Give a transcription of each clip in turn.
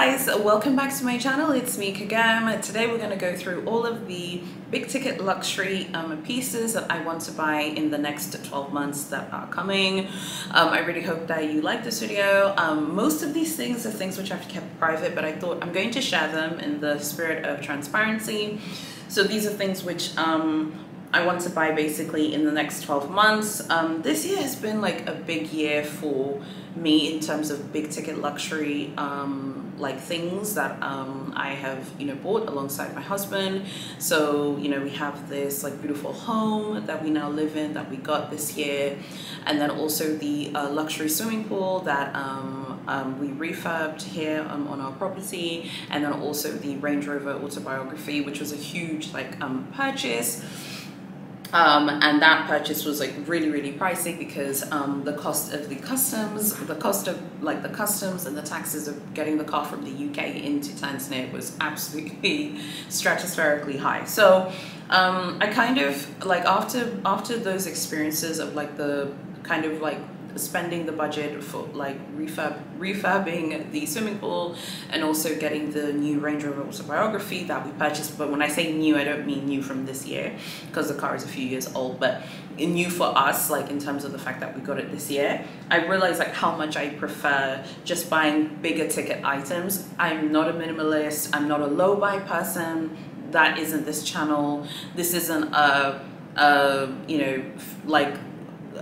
guys, welcome back to my channel. It's me Kagam. Today we're going to go through all of the big ticket luxury pieces that I want to buy in the next 12 months that are coming. I really hope that you like this video. Most of these things are things which I've kept private, but I thought I'm going to share them in the spirit of transparency. So these are things which I want to buy basically in the next 12 months. This year has been like a big year for me in terms of big ticket luxury like things that I have bought alongside my husband. So we have this like beautiful home that we now live in that we got this year, and then also the luxury swimming pool that we refurbed here on our property, and then also the Range Rover autobiography, which was a huge like purchase. And that purchase was like really pricey because the cost of the customs and the taxes of getting the car from the UK into Tanzania was absolutely stratospherically high. So I kind of like after those experiences of like the kind of like spending the budget for like refurbing the swimming pool and also getting the new Range Rover autobiography that we purchased. But when I say new, I don't mean new from this year because the car is a few years old, but new for us, like in terms of the fact that we got it this year. I realized like how much I prefer just buying bigger ticket items. I'm not a minimalist, I'm not a low buy person. That isn't this channel. This isn't like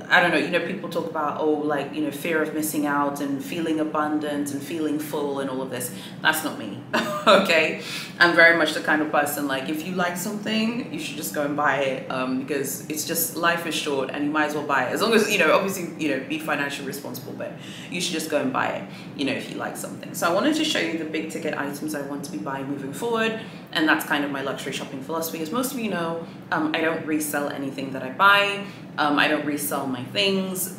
I don't know, people talk about, oh, like, fear of missing out and feeling abundant and feeling full and all of this. That's not me, okay? I'm very much the kind of person, like, if you like something, you should just go and buy it because it's just, life is short and you might as well buy it. As long as, obviously, be financially responsible, but you should just go and buy it, if you like something. So I wanted to show you the big ticket items I want to be buying moving forward. And that's kind of my luxury shopping philosophy. As most of you know, I don't resell anything that I buy. I don't resell my things.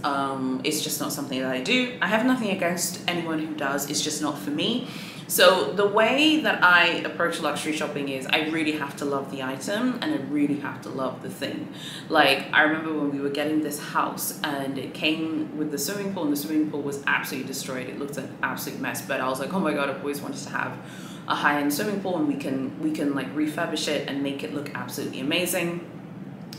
It's just not something that I do. I have nothing against anyone who does. It's just not for me. So the way that I approach luxury shopping is I really have to love the item and I really have to love the thing. Like I remember when we were getting this house and it came with the swimming pool and the swimming pool was absolutely destroyed. It looked like an absolute mess, but I was like, oh my God, I've always wanted to have a high-end swimming pool and we can like refurbish it and make it look absolutely amazing.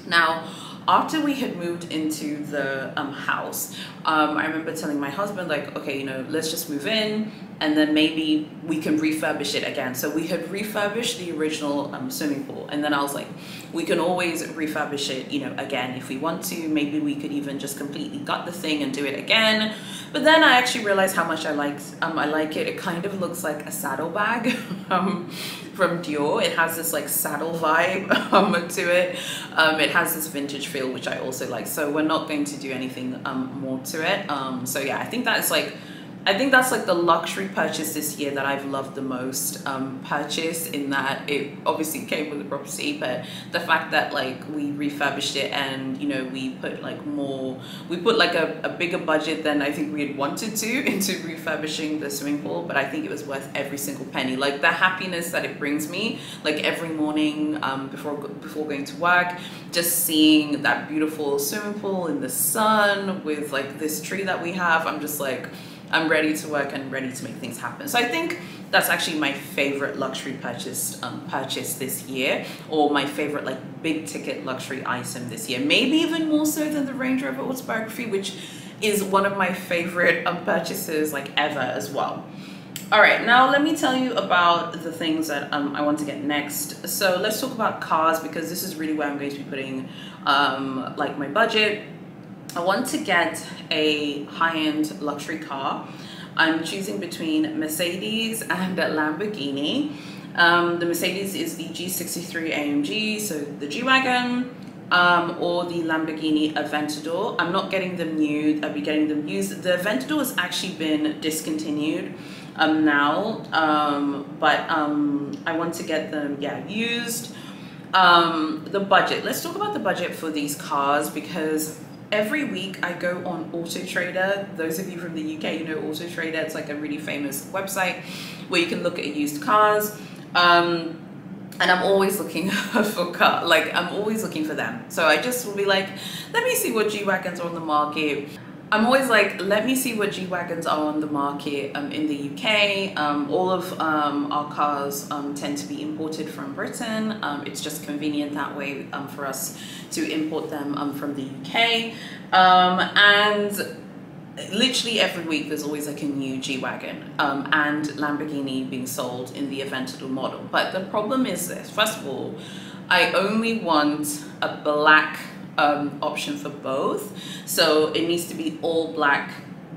Now, after we had moved into the house, I remember telling my husband like, okay, let's just move in and then maybe we can refurbish it again. So we had refurbished the original swimming pool, and then I was like, we can always refurbish it, again if we want to. Maybe we could even just completely gut the thing and do it again. But then I actually realized how much I like it. It kind of looks like a saddlebag from Dior. It has this like saddle vibe to it. It has this vintage feel, which I also like. So we're not going to do anything more to it. So yeah, I think that's like the luxury purchase this year that I've loved the most. Purchase in that it obviously came with the property, but the fact that like we refurbished it and we put like a bigger budget than I think we had wanted to into refurbishing the swimming pool. But I think it was worth every single penny. Like the happiness that it brings me, like every morning before going to work, just seeing that beautiful swimming pool in the sun with like this tree that we have, I'm just like, I'm ready to work and ready to make things happen. So I think that's actually my favorite luxury purchase this year, or my favorite like big ticket luxury item this year. Maybe even more so than the Range Rover autobiography, which is one of my favorite purchases like ever as well. All right, now let me tell you about the things that I want to get next. So let's talk about cars, because this is really where I'm going to be putting like my budget. I want to get a high-end luxury car. I'm choosing between Mercedes and Lamborghini. The Mercedes is the G63 AMG, so the G-Wagon, or the Lamborghini Aventador. I'm not getting them new, I'll be getting them used. The Aventador has actually been discontinued now, but I want to get them, yeah, used. The budget, let's talk about the budget for these cars, because every week I go on Auto Trader. Those of you from the UK, Auto Trader. It's like a really famous website where you can look at used cars. And I'm always looking for cars. Like I'm always looking for them. So I just will be like, let me see what G-Wagons are on the market. I'm always like, let me see what G-Wagons are on the market in the UK. All of our cars tend to be imported from Britain. It's just convenient that way for us to import them from the UK. And literally every week there's always like a new G-Wagon and Lamborghini being sold in the Aventador model. But the problem is this: first of all, I only want a black option for both, so it needs to be all black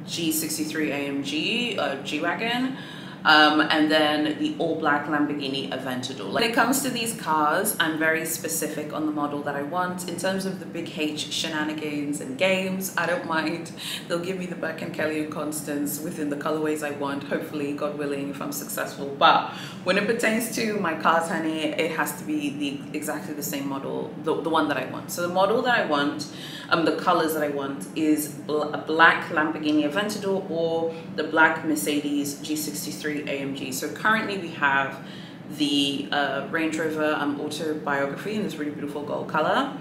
G63 AMG G-Wagon, and then the all black Lamborghini Aventador. When it comes to these cars, I'm very specific on the model that I want. In terms of the big H shenanigans and games, I don't mind. They'll give me the Beck and Kelly and Constance within the colorways I want, hopefully, God willing, if I'm successful. But when it pertains to my cars, honey, it has to be exactly the same model, the one that I want. So the model that I want, the colors that I want is a black Lamborghini Aventador or the black Mercedes G63 AMG. So currently we have the Range Rover Autobiography in this really beautiful gold color,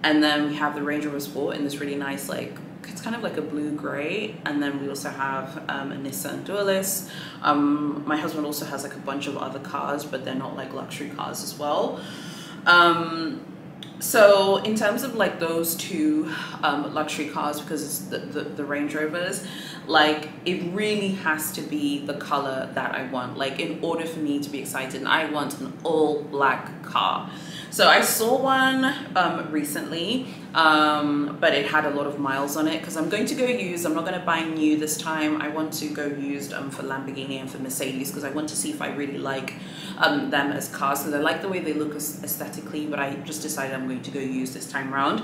and then we have the Range Rover Sport in this really nice, like, it's kind of like a blue gray, and then we also have a Nissan Dualist. My husband also has like a bunch of other cars, but they're not like luxury cars as well. So in terms of like those two luxury cars, because it's the Range Rovers, like it really has to be the color that I want. Like in order for me to be excited, I want an all black car. So I saw one recently, but it had a lot of miles on it, because I'm going to go used. I'm not going to buy new this time. I want to go used for Lamborghini and for Mercedes, because I want to see if I really like them as cars. So I like the way they look aesthetically, but I just decided I'm going to go used this time around.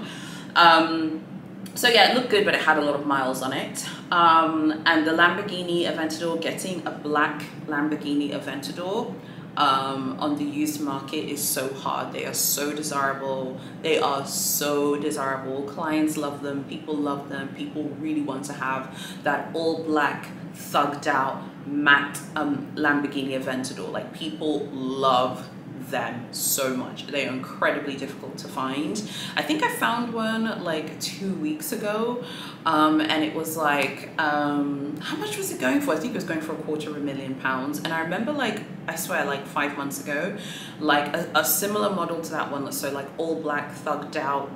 So yeah, it looked good, but it had a lot of miles on it. And the Lamborghini Aventador, getting a black Lamborghini Aventador on the used market is so hard. They are so desirable. They are so desirable. Clients love them. People love them. People really want to have that all black, thugged out, matte Lamborghini Aventador. Like, people love them so much. They are incredibly difficult to find. I think I found one like 2 weeks ago, and it was like, how much was it going for? I think it was going for £250,000. And I remember, like, I swear, like 5 months ago, like a similar model to that one, so like all black, thugged out,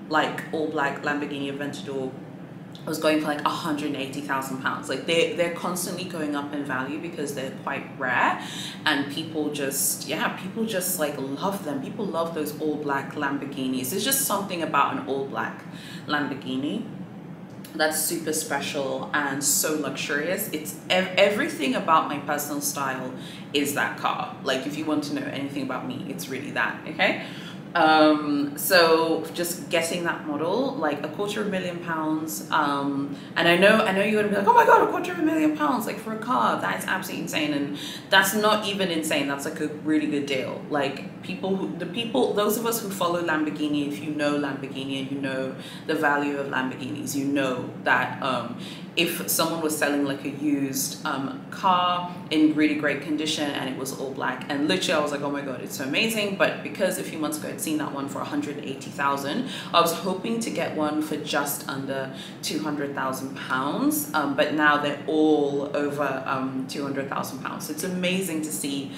like all black Lamborghini Aventador, was going for like £180,000. Like they're constantly going up in value because they're quite rare, and people just like love them. People love those all black Lamborghinis. There's just something about an all black Lamborghini that's super special and so luxurious. It's everything about my personal style is that car. Like, if you want to know anything about me, it's really that. Okay. So just getting that model, like £250,000, and I know you're gonna be like, oh my god, £250,000, like for a car, that's absolutely insane. And that's not even insane, that's like a really good deal. Like, those of us who follow Lamborghini, if you know Lamborghini and you know the value of Lamborghinis, you know that if someone was selling like a used car in really great condition and it was all black, and literally I was like, oh my god, it's so amazing. But because a few months ago I'd seen that one for 180,000, I was hoping to get one for just under £200,000, but now they're all over £200,000. So it's amazing to see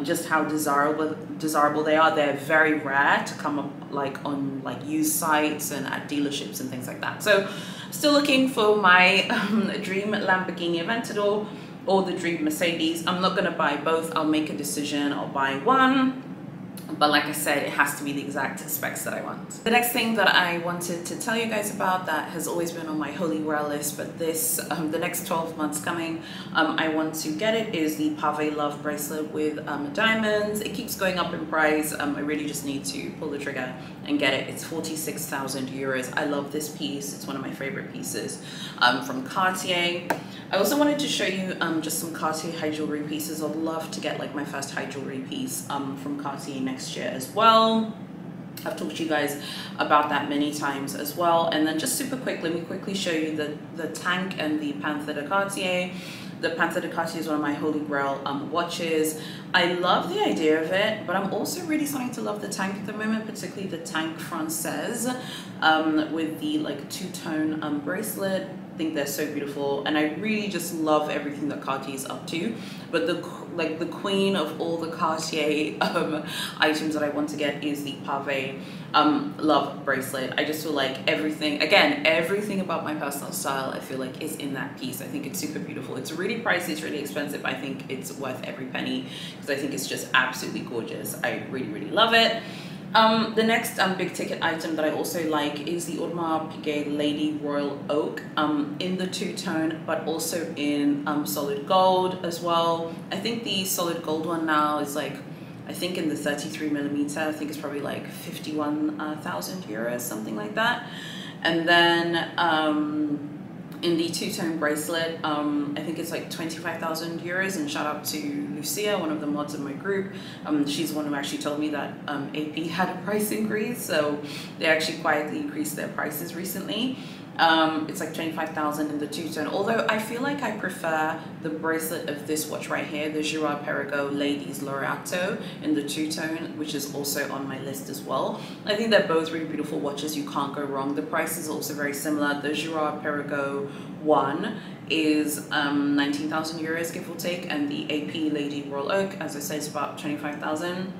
just how desirable they are. They're very rare to come up like on like used sites and at dealerships and things like that. So still looking for my dream Lamborghini Aventador or the dream Mercedes. I'm not gonna buy both. I'll make a decision. I'll buy one. But like I said, it has to be the exact specs that I want. The next thing that I wanted to tell you guys about that has always been on my holy grail list, but this, the next 12 months coming, I want to get it, is the Pave Love bracelet with diamonds. It keeps going up in price. I really just need to pull the trigger and get it. It's 46,000 euros. I love this piece. It's one of my favorite pieces from Cartier. I also wanted to show you just some Cartier high jewelry pieces. I'd love to get like my first high jewelry piece from Cartier next year as well. I've talked to you guys about that many times as well. And then just super quick, let me quickly show you the Tank and the Panther de Cartier. The Panther de Cartier is one of my holy grail watches. I love the idea of it, but I'm also really starting to love the Tank at the moment, particularly the Tank Francaise with the like two-tone bracelet. think they're so beautiful, and I really just love everything that Cartier is up to. But the queen of all the Cartier items that I want to get is the Pave Love bracelet. I just feel like everything, again, everything about my personal style, I feel like is in that piece. I think it's super beautiful. It's really pricey, it's really expensive. I think it's worth every penny because I think it's just absolutely gorgeous. I really, really love it. The next big ticket item that I also like is the Audemars Piguet Lady Royal Oak in the two-tone, but also in solid gold as well. I think the solid gold one now is like, I think in the 33mm, I think it's probably like 51,000 euros, something like that. And then in the two-tone bracelet, I think it's like 25,000 euros, and shout out to Lucia, one of the mods of my group. She's the one who actually told me that AP had a price increase, so they actually quietly increased their prices recently. It's like 25,000 in the two-tone, although I feel like I prefer the bracelet of this watch right here, the Girard Perregaux Ladies Laureato in the two-tone, which is also on my list as well. I think they're both really beautiful watches. You can't go wrong. The price is also very similar. The Girard Perregaux one is 19,000 euros, give or take, and the AP Lady Royal Oak, as I said, is about 25,000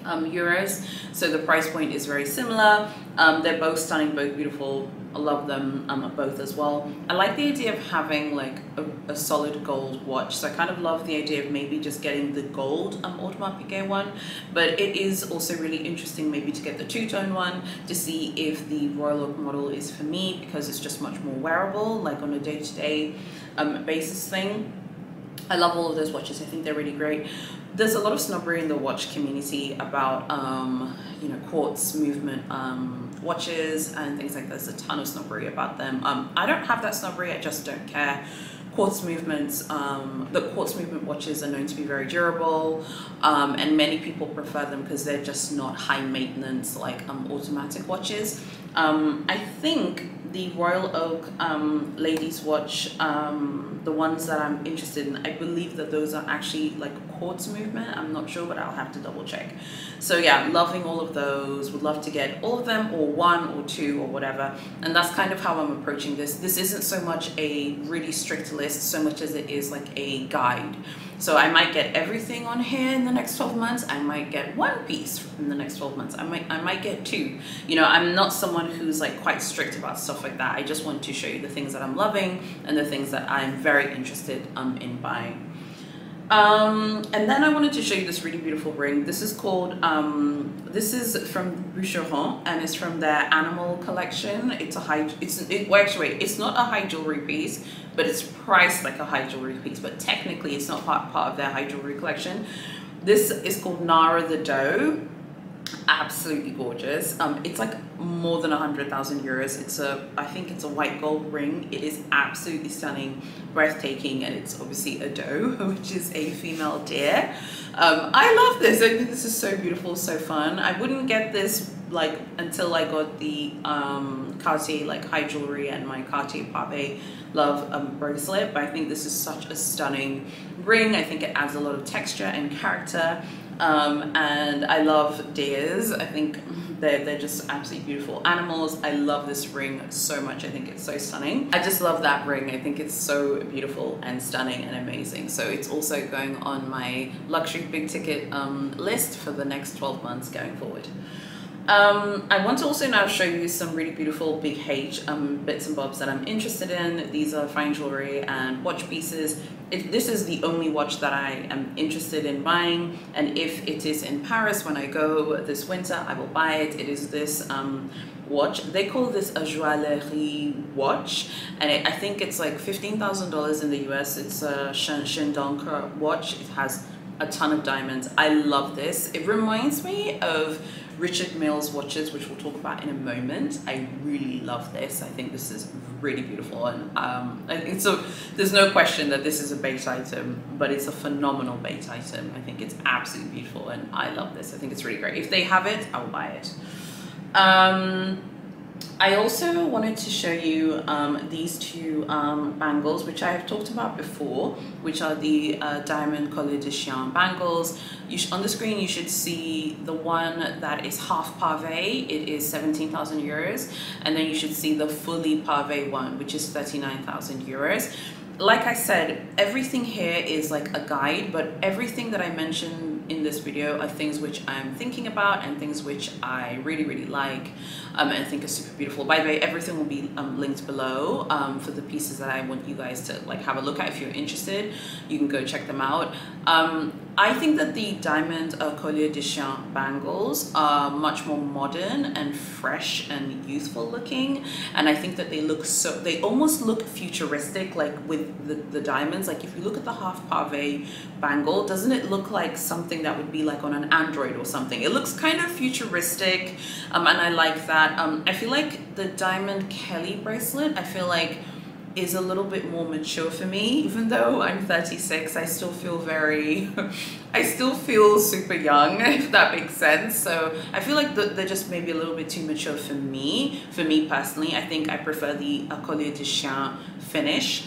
euros. So the price point is very similar. They're both stunning, both beautiful. I love them both as well. I like the idea of having like a solid gold watch, so I kind of love the idea of maybe just getting the gold Audemars Piguet one, but it is also really interesting maybe to get the two-tone one to see if the Royal Oak model is for me, because it's just much more wearable, like on a day-to-day basis thing. I love all of those watches. I think they're really great. There's a lot of snobbery in the watch community about you know, quartz movement watches and things like that. There's a ton of snobbery about them. I don't have that snobbery, I just don't care. Quartz movements, the quartz movement watches are known to be very durable, and many people prefer them because they're just not high maintenance like automatic watches. I think the Royal Oak ladies watch, the ones that I'm interested in, I believe that those are actually like quartz movement. I'm not sure, but I'll have to double check. So yeah, loving all of those. Would love to get all of them, or one or two or whatever. And that's kind of how I'm approaching this. This isn't so much a really strict list so much as it is like a guide. So I might get everything on here in the next 12 months. I might get one piece in the next 12 months. I might get two. You know, I'm not someone who's like quite strict about stuff like that. I just want to show you the things that I'm loving and the things that I'm very interested in buying. And then I wanted to show you this really beautiful ring. This is called, this is from Boucheron, and it's from their animal collection. It's a high, well, actually, wait, it's not a high jewelry piece, but it's priced like a high jewelry piece, but technically it's not part of their high jewelry collection. This is called Nara the Doe. Absolutely gorgeous. It's like more than 100,000 euros. It's I think it's a white gold ring. It is absolutely stunning, breathtaking, and it's obviously a doe, which is a female deer. I love this. I think this is so beautiful, so fun. I wouldn't get this like until I got the Cartier like high jewelry and my Cartier Pave Love bracelet, but I think this is such a stunning ring. I think it adds a lot of texture and character. And I love deers. I think they're just absolutely beautiful animals. I love this ring so much. I think it's so stunning. I just love that ring. I think it's so beautiful and stunning and amazing. So it's also going on my luxury big ticket list for the next 12 months going forward. I want to also now show you some really beautiful big H bits and bobs that I'm interested in. These are fine jewelry and watch pieces. This is the only watch that I am interested in buying, and if it is in Paris when I go this winter, I will buy it. It is this watch. They call this a joaillerie watch, and I think it's like $15,000 in the US. It's a Chandon watch. It has a ton of diamonds. I love this. It reminds me of Richard Mille's watches, which we'll talk about in a moment. I really love this. I think this is really beautiful, and there's no question that this is a bait item, but it's a phenomenal bait item. I think it's absolutely beautiful, and I love this. I think it's really great. If they have it, I will buy it. I also wanted to show you these two bangles, which I have talked about before, which are the diamond collier de chien bangles. On the screen you should see the one that is half pave. It is 17,000 euros, and then you should see the fully pave one, which is 39,000 euros. Like I said, everything here is like a guide, but everything that I mentioned in this video are things which I'm thinking about and things which I really like and think are super beautiful. By the way, everything will be linked below for the pieces that I want you guys to like have a look at. If you're interested, you can go check them out. I think that the diamond collier de chien bangles are much more modern and fresh and youthful looking, and I think that they almost look futuristic, like with the diamonds. Like if you look at the half pave bangle, doesn't it look like something that would be like on an Android or something? It looks kind of futuristic, and I like that. I feel like the diamond Kelly bracelet, I feel like is a little bit more mature for me. Even though I'm 36, I still feel I still feel super young, if that makes sense. So I feel like they're just maybe a little bit too mature for me personally. I think I prefer the collier de chien finish.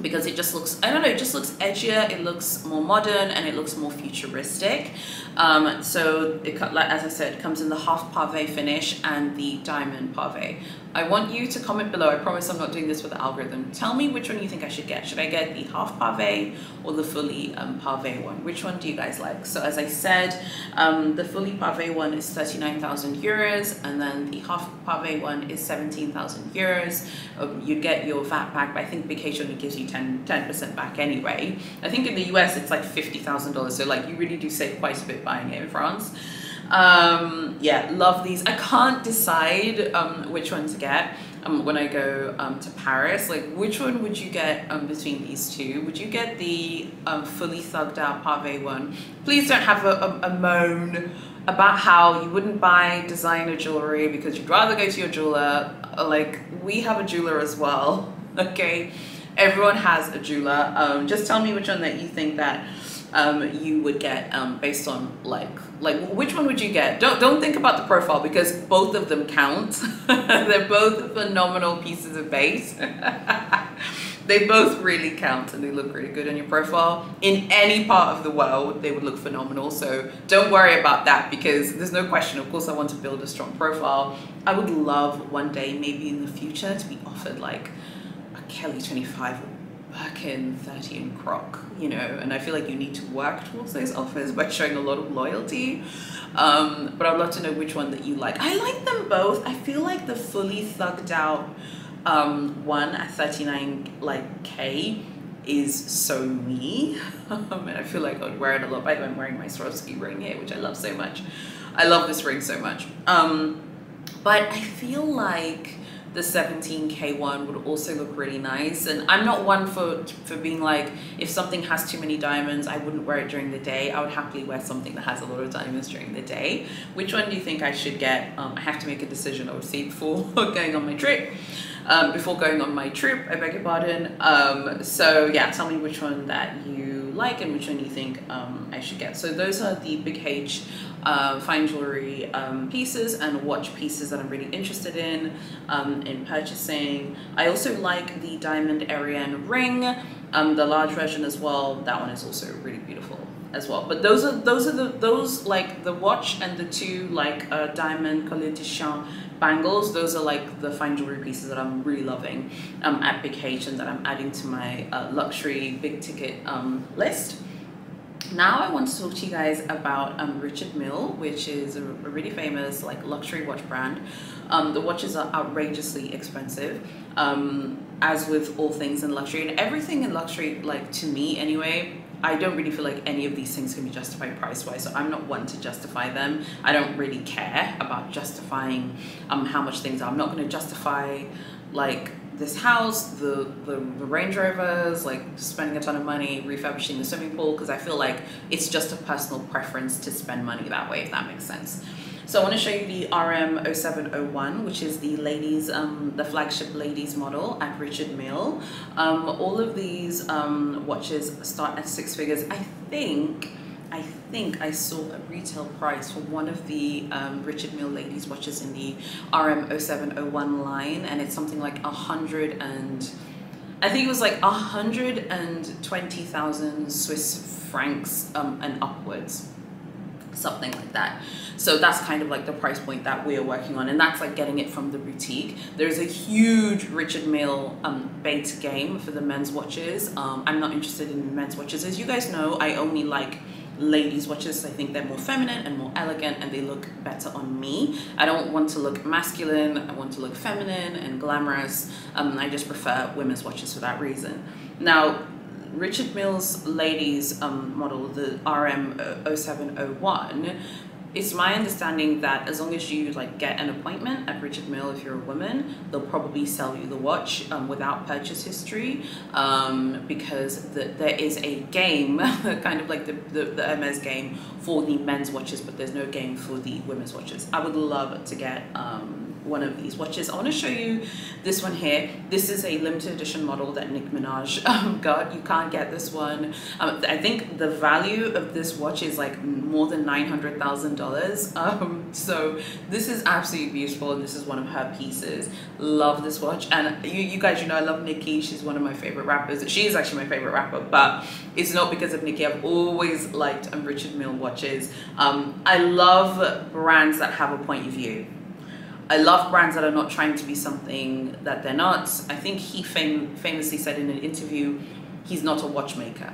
Because it just looks, I don't know, it just looks edgier, it looks more modern, and it looks more futuristic. So it, like, as I said, it comes in the half pave finish and the diamond pave. I want you to comment below. I promise I'm not doing this with the algorithm. Tell me which one you think I should get. Should I get the half pave or the fully pave one? Which one do you guys like? So as I said, the fully pave one is 39,000 euros, and then the half pave one is 17,000 euros. You get your VAT back, but I think Big H only gives you 10% back anyway. I think in the US it's like $50,000, so like you really do save quite a bit buying it in France. Yeah, love these. I can't decide which one to get when I go to Paris. Like, which one would you get between these two? Would you get the fully thugged out pave one? Please don't have a moan about how you wouldn't buy designer jewelry because you'd rather go to your jeweler. Like, we have a jeweler as well, okay? Everyone has a jeweler. Just tell me which one that you think that you would get based on like which one would you get? Don't think about the profile, because both of them count. They're both phenomenal pieces of base. They both really count, and they look really good on your profile. In any part of the world, they would look phenomenal. So don't worry about that, because there's no question. Of course, I want to build a strong profile. I would love one day, maybe in the future, to be offered like a Kelly 25 Birkin 30 in Croc, you know, and I feel like you need to work towards those offers by showing a lot of loyalty. But I'd love to know which one that you like. I like them both. I feel like the fully thugged out one at 39K is so me. And I feel like I'd wear it a lot. By the way, I'm wearing my Swarovski ring here, which I love so much. I love this ring so much. But I feel like the 17K one would also look really nice. And I'm not one for being like, if something has too many diamonds, I wouldn't wear it during the day. I would happily wear something that has a lot of diamonds during the day. Which one do you think I should get? I have to make a decision, obviously, before going on my trip. I beg your pardon. So yeah, tell me which one that you like and which one you think I should get. So those are the Big H fine jewelry pieces and watch pieces that I'm really interested in purchasing. I also like the diamond Ariane ring, the large version as well. That one is also really beautiful as well. But those like the watch and the two like diamond collier de chien bangles, those are like the fine jewelry pieces that I'm really loving at Big H and that I'm adding to my luxury big ticket list. Now I want to talk to you guys about Richard Mille, which is a really famous like luxury watch brand. The watches are outrageously expensive, as with all things in luxury, and everything in luxury, like to me anyway, I don't really feel like any of these things can be justified price-wise, so I'm not one to justify them. I don't really care about justifying how much things are. I'm not going to justify like this house, the Range Rovers, like spending a ton of money refurbishing the swimming pool, because I feel like it's just a personal preference to spend money that way, if that makes sense. So I want to show you the RM0701, which is the ladies, the flagship ladies model at Richard Mille. All of these watches start at 6 figures. I think I think I saw a retail price for one of the Richard Mille ladies watches in the RM0701 line, and it's something like 100 and I think it was like 120,000 Swiss francs and upwards, something like that. So that's kind of like the price point that we're working on, and that's like getting it from the boutique. There's a huge Richard Mille bait game for the men's watches. I'm not interested in men's watches. As you guys know, I only like ladies watches. I think they're more feminine and more elegant, and they look better on me. I don't want to look masculine. I want to look feminine and glamorous. I just prefer women's watches for that reason. Now, Richard Mille's ladies model, the RM0701, it's my understanding that as long as you like get an appointment at Richard Mille, if you're a woman, they'll probably sell you the watch without purchase history, because there is a game, kind of like the Hermes game for the men's watches, but there's no game for the women's watches. I would love to get one of these watches. I want to show you this one here. This is a limited edition model that Nicki Minaj got. You can't get this one. I think the value of this watch is like more than $900,000. So this is absolutely beautiful, and this is one of her pieces. Love this watch, and you guys, you know I love Nicki. She's one of my favorite rappers. She is actually my favorite rapper, but it's not because of Nicki. I've always liked Richard Mille watches. I love brands that have a point of view. I love brands that are not trying to be something that they're not. I think he famously said in an interview, he's not a watchmaker.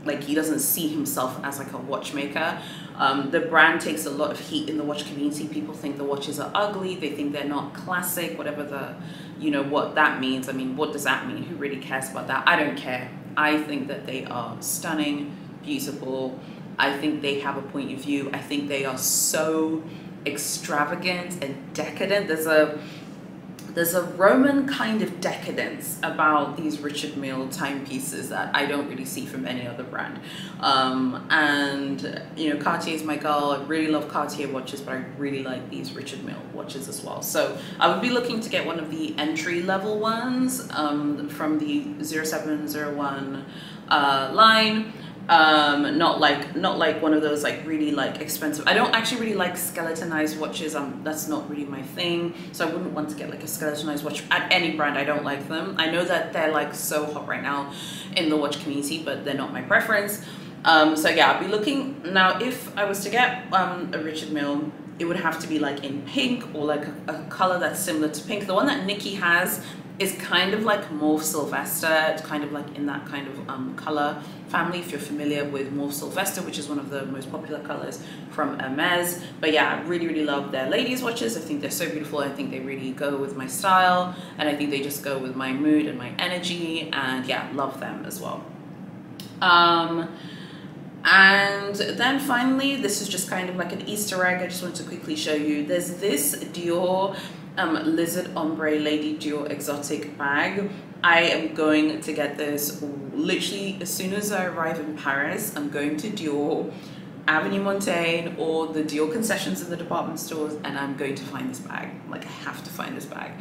Like, he doesn't see himself as like a watchmaker. The brand takes a lot of heat in the watch community. People think the watches are ugly. They think they're not classic, whatever the, you know, what that means. I mean, what does that mean? Who really cares about that? I don't care. I think that they are stunning, beautiful. I think they have a point of view. I think they are so extravagant and decadent. There's a Roman kind of decadence about these Richard Mille timepieces that I don't really see from any other brand. And you know, Cartier is my girl. I really love Cartier watches, but I really like these Richard Mille watches as well. So I would be looking to get one of the entry level ones from the 0701 line. Not like one of those like really like expensive. I don't actually really like skeletonized watches. That's not really my thing. So I wouldn't want to get like a skeletonized watch at any brand. I don't like them. I know that they're like so hot right now in the watch community, but they're not my preference. So yeah, I'll be looking. Now, if I was to get a Richard Mille, it would have to be like in pink or like a color that's similar to pink. The one that Nicki has is kind of like Mauve Sylvester. It's kind of like in that kind of color family, if you're familiar with Mauve Sylvester, which is one of the most popular colors from Hermes. But yeah, I really, really love their ladies watches. I think they're so beautiful. I think they really go with my style, and I think they just go with my mood and my energy, and yeah, love them as well. And then finally, this is just kind of like an Easter egg. I just want to quickly show you. There's this Dior Lizard Ombre Lady Dior exotic bag. I am going to get this literally as soon as I arrive in Paris. I'm going to Dior, Avenue Montaigne, or the Dior concessions in the department stores, and I'm going to find this bag. Like, I have to find this bag.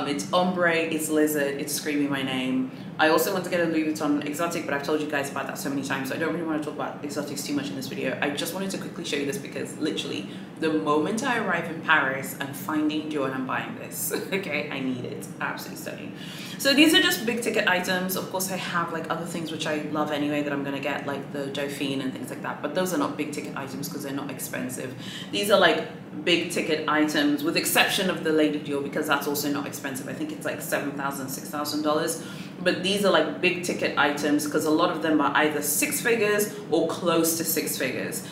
It's ombre, it's lizard, it's screaming my name. I also want to get a Louis Vuitton exotic, but I've told you guys about that so many times, so I don't really want to talk about exotics too much in this video. I just wanted to quickly show you this because literally the moment I arrive in Paris, I'm finding Dior and I'm buying this. Okay, I need it. Absolutely stunning. So these are just big ticket items. Of course, I have like other things which I love anyway that I'm gonna get, like the Dauphine and things like that, but those are not big ticket items because they're not expensive. These are like big ticket items, with exception of the Lady Dior, because that's also not expensive. I think it's like $7,000, $6,000. But these are like big ticket items because a lot of them are either 6 figures or close to 6 figures.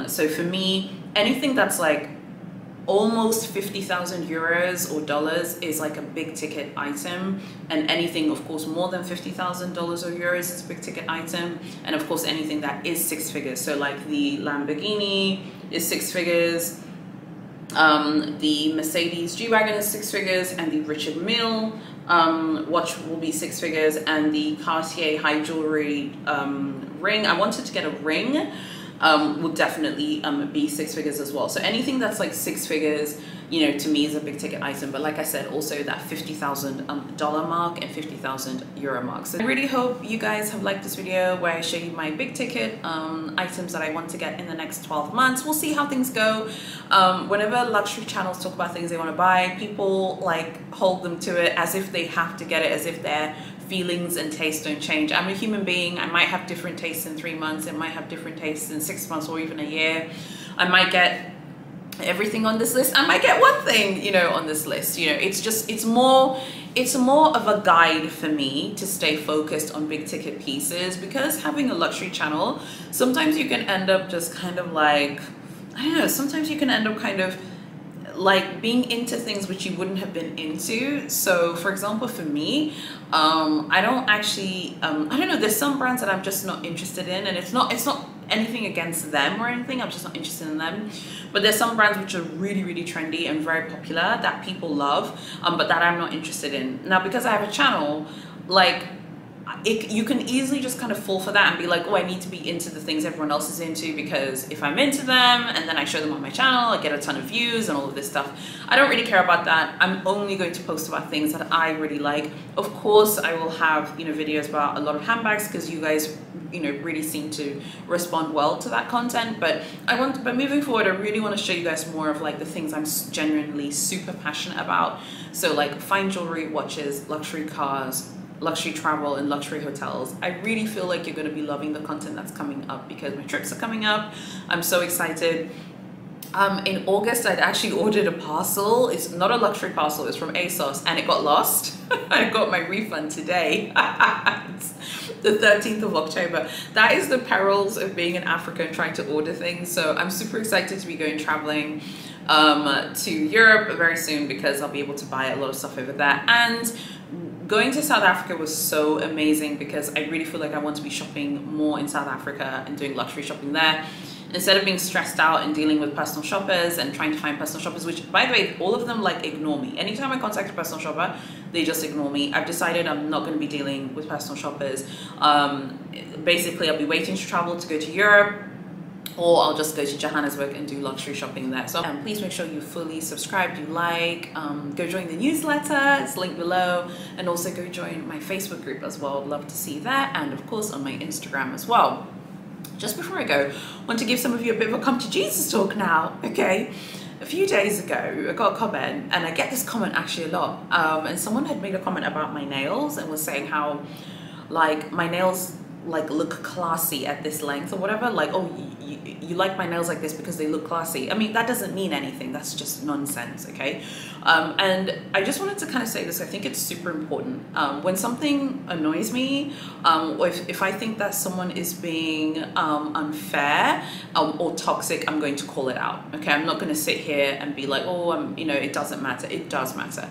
So for me, anything that's like almost 50,000 euros or dollars is like a big ticket item, and anything of course more than $50,000 or euros is a big ticket item, and of course anything that is 6 figures. So like the Lamborghini is 6 figures, the Mercedes G-Wagon is 6 figures, and the Richard Mille watch will be 6 figures, and the Cartier high jewelry ring. I wanted to get a ring, will definitely be 6 figures as well. So anything that's like 6 figures, you know, to me is a big ticket item. But like I said, also that $50,000 mark and €50,000 mark. So I really hope you guys have liked this video where I show you my big ticket items that I want to get in the next 12 months. We'll see how things go. Whenever luxury channels talk about things they want to buy, people like hold them to it as if they have to get it, as if their feelings and tastes don't change. I'm a human being. I might have different tastes in 3 months. It might have different tastes in 6 months or even a year. I might get everything on this list. I might get one thing, you know, on this list. You know, it's more of a guide for me to stay focused on big ticket pieces, because having a luxury channel, sometimes you can end up just kind of like, I don't know, sometimes you can end up kind of like being into things which you wouldn't have been into. So for example, for me, I don't actually, I don't know, there's some brands that I'm just not interested in, and it's not anything against them or anything, I'm just not interested in them. But there's some brands which are really, really trendy and very popular that people love, but that I'm not interested in. Now, because I have a channel, like, you can easily just kind of fall for that and be like, oh, I need to be into the things everyone else is into, because if I'm into them and then I show them on my channel, I get a ton of views and all of this stuff. I don't really care about that. I'm only going to post about things that I really like. Of course, I will have, you know, videos about a lot of handbags, because you guys, you know, really seem to respond well to that content. But moving forward, I really want to show you guys more of like the things I'm genuinely super passionate about. So like fine jewelry, watches, luxury cars, luxury travel, and luxury hotels. I really feel like you're going to be loving the content that's coming up, because my trips are coming up. I'm so excited. In August, I'd actually ordered a parcel. It's not a luxury parcel, it's from ASOS, and it got lost. I got my refund today. It's the 13th of October. That is the perils of being in Africa and trying to order things. So I'm super excited to be going traveling to Europe very soon, because I'll be able to buy a lot of stuff over there. And going to South Africa was so amazing, because I really feel like I want to be shopping more in South Africa and doing luxury shopping there, instead of being stressed out and dealing with personal shoppers and trying to find personal shoppers, which, by the way, all of them like ignore me. Anytime I contact a personal shopper, they just ignore me. I've decided I'm not going to be dealing with personal shoppers. Basically, I'll be waiting to travel to go to Europe, or I'll just go to Johannesburg and do luxury shopping there. So please make sure you fully subscribe, do like, go join the newsletter, it's linked below, and also go join my Facebook group as well. I'd love to see that, and of course on my Instagram as well. Just before I go, I want to give some of you a bit of a come to Jesus talk now, okay? A few days ago, I got a comment, and I get this comment actually a lot, and someone had made a comment about my nails and was saying how, like, my nails like look classy at this length or whatever, like, oh, you like my nails like this because they look classy. I mean, that doesn't mean anything, that's just nonsense, okay? And I just wanted to kind of say this. I think it's super important. When something annoys me, or if I think that someone is being unfair or toxic, I'm going to call it out, okay? I'm not going to sit here and be like, oh, you know, it doesn't matter. It does matter.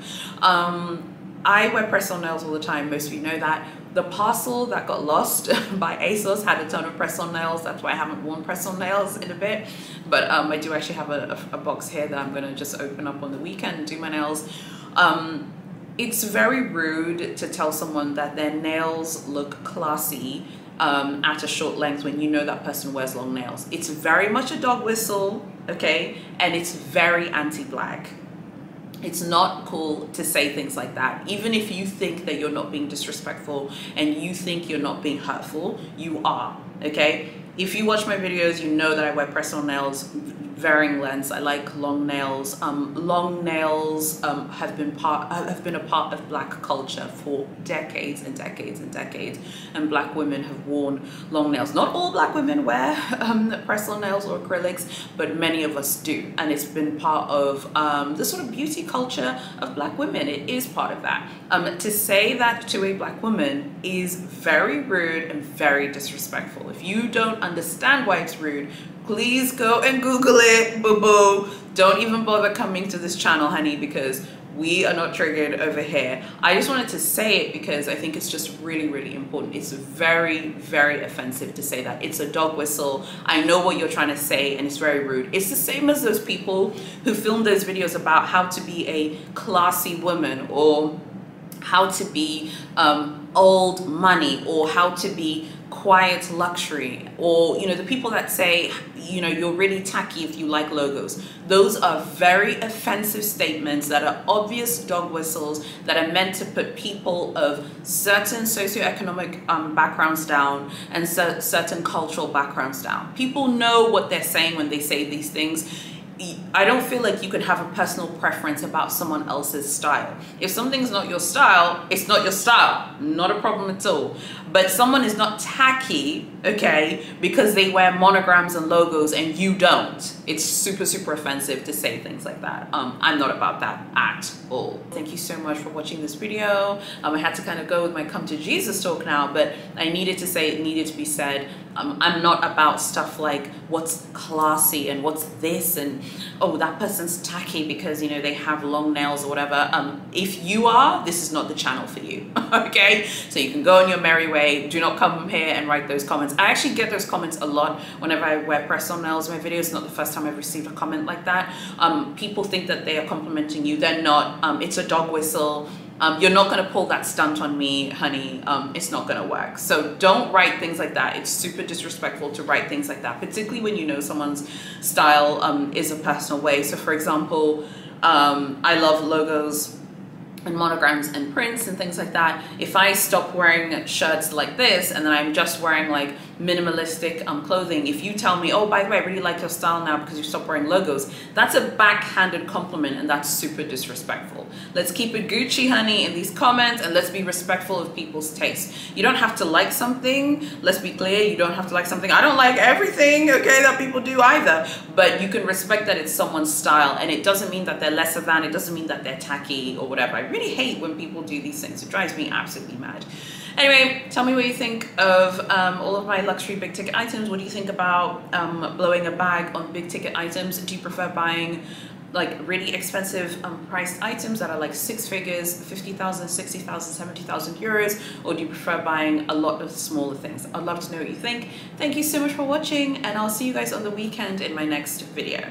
I wear press-on nails all the time. Most of you know that. The parcel that got lost by ASOS had a ton of press-on nails. That's why I haven't worn press-on nails in a bit. But I do actually have a box here that I'm going to just open up on the weekend and do my nails. It's very rude to tell someone that their nails look classy at a short length when you know that person wears long nails. It's very much a dog whistle, okay? And it's very anti-black. It's not cool to say things like that. Even if you think that you're not being disrespectful and you think you're not being hurtful, you are, okay? If you watch my videos, you know that I wear press-on nails, varying lengths. I like long nails. Long nails have been a part of black culture for decades and decades and decades. And black women have worn long nails. Not all black women wear press-on nails or acrylics, but many of us do. And it's been part of the sort of beauty culture of black women. It is part of that. To say that to a black woman is very rude and very disrespectful. If you don't understand why it's rude, please go and Google it, boo-boo. Don't even bother coming to this channel, honey, because we are not triggered over here. I just wanted to say it because I think it's just really, really important. It's very, very offensive to say that. It's a dog whistle. I know what you're trying to say, and it's very rude. It's the same as those people who film those videos about how to be a classy woman, or how to be old money, or how to be quiet luxury, or you know, the people that say, you know, you're really tacky if you like logos. Those are very offensive statements that are obvious dog whistles that are meant to put people of certain socioeconomic backgrounds down and certain cultural backgrounds down. People know what they're saying when they say these things. I don't feel like you can have a personal preference about someone else's style. If something's not your style, it's not your style. Not a problem at all. But someone is not tacky, okay, because they wear monograms and logos and you don't. It's super, super offensive to say things like that. I'm not about that at all. Thank you so much for watching this video. I had to kind of go with my come to Jesus talk now, but I needed to say it needed to be said. I'm not about stuff like what's classy and what's this and, oh, that person's tacky because, you know, they have long nails or whatever. If you are, this is not the channel for you, okay? So you can go on your merry way. Do not come here and write those comments. I actually get those comments a lot whenever I wear press-on nails in my videos. It's not the first time I've received a comment like that. People think that they are complimenting you. They're not. It's a dog whistle. You're not going to pull that stunt on me, honey. It's not going to work. So don't write things like that. It's super disrespectful to write things like that, particularly when you know someone's style is a personal way. So for example, I love logos and monograms and prints and things like that. If I stop wearing shirts like this and then I'm just wearing like minimalistic clothing, if you tell me, oh, by the way, I really like your style now because you stopped wearing logos, that's a backhanded compliment and that's super disrespectful. Let's keep it Gucci, honey, in these comments, and let's be respectful of people's taste. You don't have to like something. Let's be clear, you don't have to like something. I don't like everything, okay, that people do either, but you can respect that it's someone's style, and it doesn't mean that they're lesser than, it doesn't mean that they're tacky or whatever. I really hate when people do these things. It drives me absolutely mad. Anyway, tell me what you think of all of my luxury big ticket items. What do you think about blowing a bag on big ticket items? Do you prefer buying like really expensive priced items that are like six figures, 50,000, 60,000, 70,000 euros, or do you prefer buying a lot of smaller things? I'd love to know what you think. Thank you so much for watching, and I'll see you guys on the weekend in my next video.